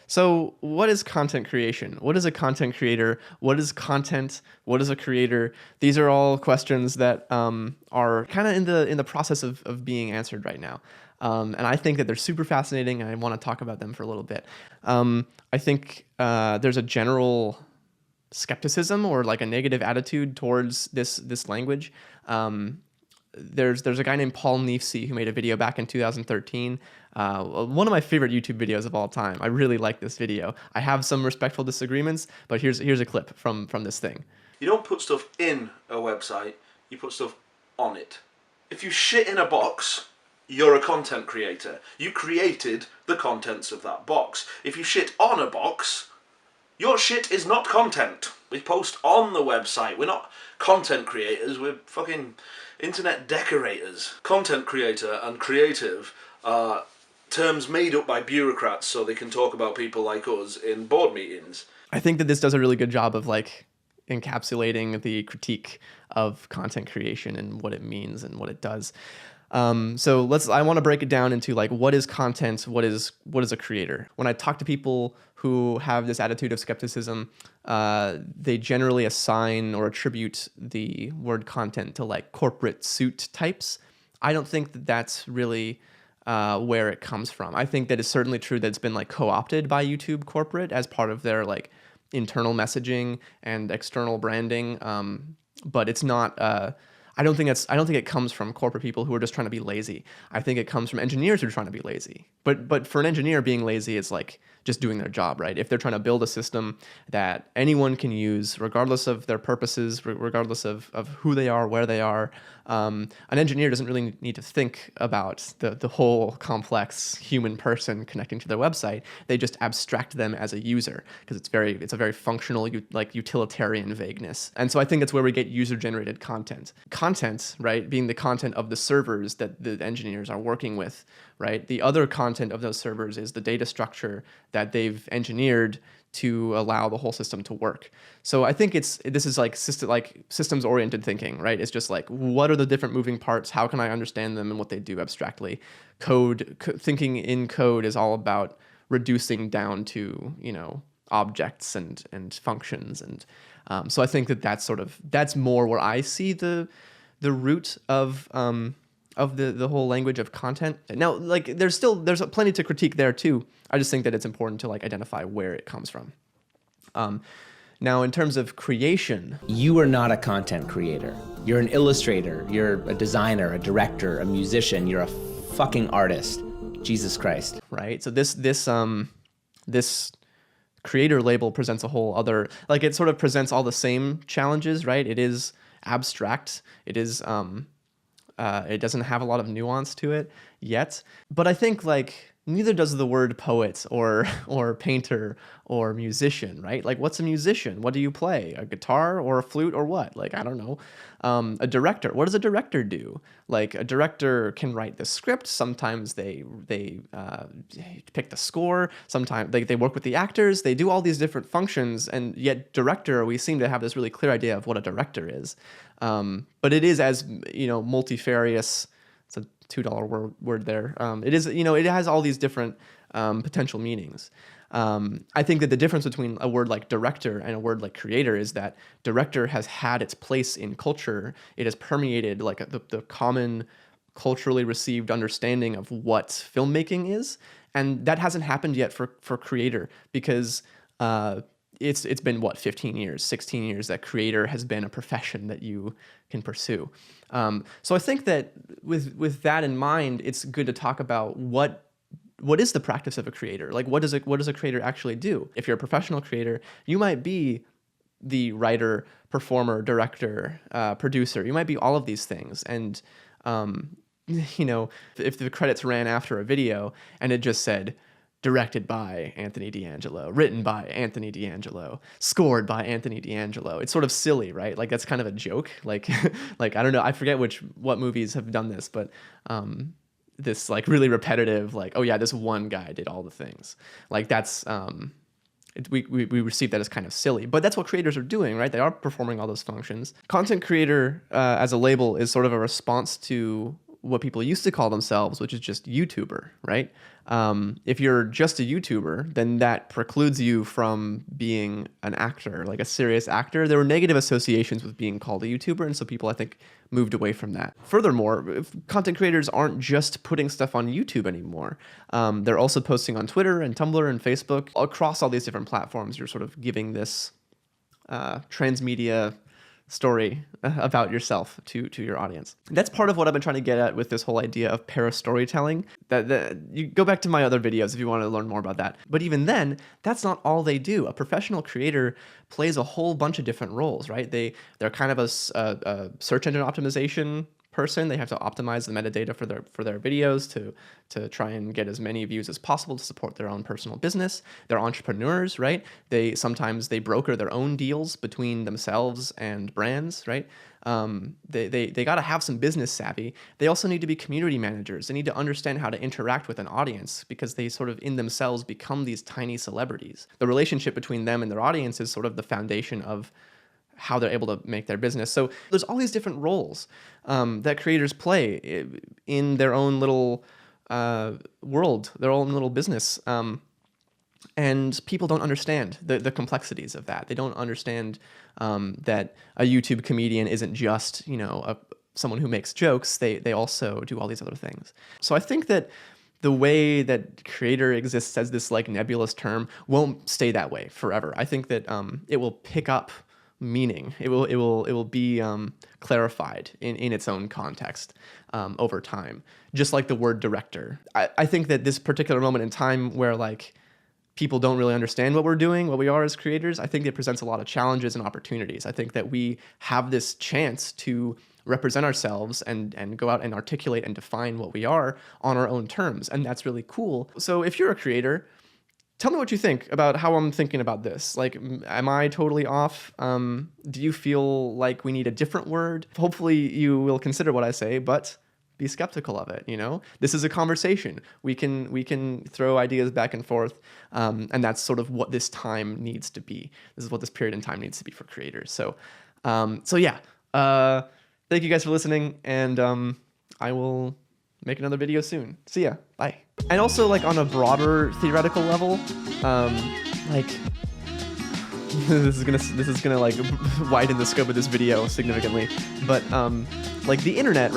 So what is content creation? What is a content creator? What is content? What is a creator? These are all questions that are kind of in the process of being answered right now. And I think that they're super fascinating, and I want to talk about them for a little bit. I think there's a general skepticism or like a negative attitude towards this language. There's a guy named Paul Neafcy who made a video back in 2013. One of my favorite YouTube videos of all time. I really like this video. I have some respectful disagreements, but here's a clip from this thing. You don't put stuff in a website, you put stuff on it. If you shit in a box, you're a content creator. You created the contents of that box. If you shit on a box, your shit is not content. We post on the website. We're not content creators, we're fucking internet decorators. Content creator and creative are terms made up by bureaucrats so they can talk about people like us in board meetings. I think that this does a really good job of like encapsulating the critique of content creation and what it means and what it does. So I want to break it down into like, what is content? What is a creator? When I talk to people who have this attitude of skepticism, they generally assign or attribute the word content to like corporate suit types. I don't think that that's really where it comes from. I think that it's certainly true that it's been like co-opted by YouTube corporate as part of their like internal messaging and external branding. But it's not, I don't think it comes from corporate people who are just trying to be lazy. I think it comes from engineers who are trying to be lazy. But for an engineer, being lazy is like just doing their job, right? If they're trying to build a system that anyone can use, regardless of their purposes, regardless of who they are, where they are, an engineer doesn't really need to think about the whole complex human person connecting to their website. They just abstract them as a user because it's a very functional, like utilitarian vagueness. And so I think that's where we get user-generated content. Content, right, being the content of the servers that the engineers are working with, right? The other content of those servers is the data structure that they've engineered to allow the whole system to work. So I think this is like systems-oriented thinking, right? It's just like, what are the different moving parts? How can I understand them and what they do abstractly? Thinking in code is all about reducing down to, objects and functions. And so I think that's more where I see the root of the whole language of content. Now, like there's plenty to critique there too. I just think that it's important to like identify where it comes from. Now, in terms of creation, you are not a content creator. You're an illustrator. You're a designer, a director, a musician. You're a fucking artist. Jesus Christ. Right. So this creator label presents a whole other, like it sort of presents all the same challenges, right? It is abstract. It is it doesn't have a lot of nuance to it yet. But I think like neither does the word poet or painter or musician, right? Like what's a musician? What do you play? A guitar or a flute or what? Like, I don't know. A director, what does a director do? Like a director can write the script. Sometimes they pick the score. Sometimes they work with the actors. They do all these different functions. And yet director, we seem to have this really clear idea of what a director is. But it is as, multifarious. It's a $2 word there. It is, it has all these different potential meanings. I think that the difference between a word like director and a word like creator is that director has had its place in culture. It has permeated like the common culturally received understanding of what filmmaking is. And that hasn't happened yet for creator because it's been 15 years, 16 years that creator has been a profession that you can pursue. So I think that with that in mind, it's good to talk about what is the practice of a creator? Like what does a creator actually do? If you're a professional creator, you might be the writer, performer, director, producer. You might be all of these things. And if the credits ran after a video and it just said directed by Anthony D'Angelo, written by Anthony D'Angelo, scored by Anthony D'Angelo, it's sort of silly, right? Like that's kind of a joke. Like I don't know, I forget what movies have done this, but this like really repetitive, like, oh yeah, this one guy did all the things. Like that's we receive that as kind of silly, but that's what creators are doing, right? They are performing all those functions. Content creator as a label is sort of a response to what people used to call themselves, which is just YouTuber, right? If you're just a YouTuber, then that precludes you from being an actor, like a serious actor. There were negative associations with being called a YouTuber, and so people, I think, moved away from that. Furthermore, if content creators aren't just putting stuff on YouTube anymore. They're also posting on Twitter and Tumblr and Facebook. Across all these different platforms, you're sort of giving this transmedia story about yourself to your audience. That's part of what I've been trying to get at with this whole idea of para-storytelling. That you go back to my other videos if you want to learn more about that. But even then, that's not all they do. A professional creator plays a whole bunch of different roles, right? They're kind of a search engine optimization person. They have to optimize the metadata for their videos to try and get as many views as possible to support their own personal business. They're entrepreneurs, right? Sometimes they broker their own deals between themselves and brands, right? They got to have some business savvy. They also need to be community managers. They need to understand how to interact with an audience because they sort of in themselves become these tiny celebrities. The relationship between them and their audience is sort of the foundation of how they're able to make their business. So there's all these different roles that creators play in their own little world, their own little business. And people don't understand the complexities of that. They don't understand that a YouTube comedian isn't just, someone who makes jokes. They also do all these other things. So I think that the way that creator exists as this like nebulous term won't stay that way forever. I think that it will pick up meaning. It will be clarified in its own context over time, just like the word director. I think that this particular moment in time where like people don't really understand what we're doing, what we are as creators, I think it presents a lot of challenges and opportunities. I think that we have this chance to represent ourselves and go out and articulate and define what we are on our own terms, and that's really cool. So if you're a creator, tell me what you think about how I'm thinking about this. Like, am I totally off? Do you feel like we need a different word? Hopefully you will consider what I say, but be skeptical of it, This is a conversation. We can throw ideas back and forth, and that's sort of what this time needs to be. This is what this period in time needs to be for creators. So yeah. Thank you guys for listening, and I will make another video soon. See ya. Bye. And also, like, on a broader theoretical level, this is gonna like widen the scope of this video significantly, but like the internet, right?